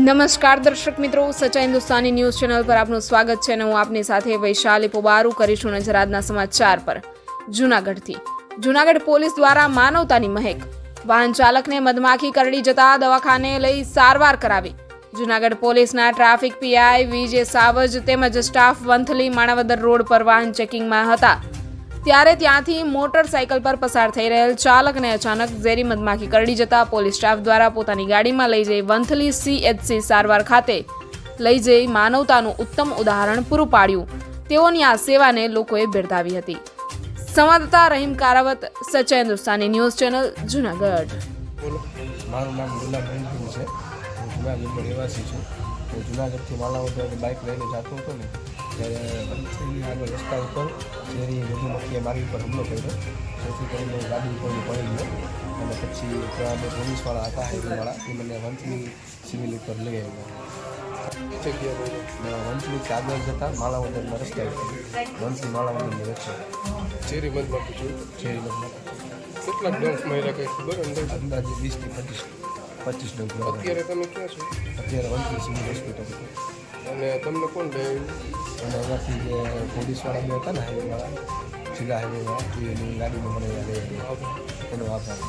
નમસ્કાર દર્શક મિત્રો, સચ્ચા હિન્દુસ્તાની ન્યૂઝ ચેનલ પર આપનું સ્વાગત છે અને હું આપની સાથે વૈશાલી પોબારું કરીશું નજર આજના સમાચાર પર। જૂનાગઢ પોલીસ દ્વારા માનવતાની મહેક, વાહન ચાલકને મધમાખી કરડી જતા દવાખાને લઈ સારવાર કરાવી। જૂનાગઢ પોલીસના ટ્રાફિક પીઆઈ વિજય સાવજ તેમજ સ્ટાફ વંથલી માણાવદર રોડ પર વાહન ચેકિંગમાં હતા ત્યારે ત્યાંથી મોટરસાઇકલ પર પસાર થઈ રહેલ ચાલકને અચાનક ઝેરી મધમાખી કરડી જતા પોલીસ સ્ટાફ દ્વારા પોતાની ગાડીમાં લઈ જઈ વંથલી CHC સારવાર ખાતે લઈ જઈ માનવતાનું ઉત્તમ ઉદાહરણ પૂરું પાડ્યું। તેઓની આ સેવાને લોકોએ બિરદાવી હતી। સંવાદદાતા રહીમ કારાવત, સચ્ચા હિન્દુસ્તાની ન્યૂઝ ચેનલ, જૂનાગઢ। મારું નામ ગુલાબભાઈ છે, હું જૂનાગઢનો રહેવાસી છું। હું જૂનાગઢથી માણાવદર બાઇક લઈને જતો હતો ને ત્યારે વંથલીની આગળ રસ્તા ઉપર ઝેરી મધુમક્ખીએ મારી ઉપર હુમલો કર્યો, જેથી કરીને ગાડી ઉપર પડી ગયો અને પછી ત્યાં બે પોલીસવાળા હતા, હાઈવેવાળા, એ મને વંથલી સિવિલ ઉપર લઈ આવ્યા। વંથલીથી આગળ જતાં માણાવદરના રસ્તા ઉપર વંથલી માણાવદરની વચ્ચે ઝેરી મધમાખી જોયું? ઝેરી મધમાખી કેટલાક ડંખ માર્યા કંઈ ખબર અંદાજે 20 થી 25 ડંખ માર્યા। અત્યારે તમે ક્યાં છો? અત્યારે વંથલી સિવિલ હોસ્પિટલ છે। અને તમને કોણ લઈ અને એમાંથી જે પોલીસવાળા બે હતા ને હાઈવેવાળા, જિલ્લા હાઈવેવાળા, એની ગાડીમાં મને લઈ આવ્યા, એનો આભાર।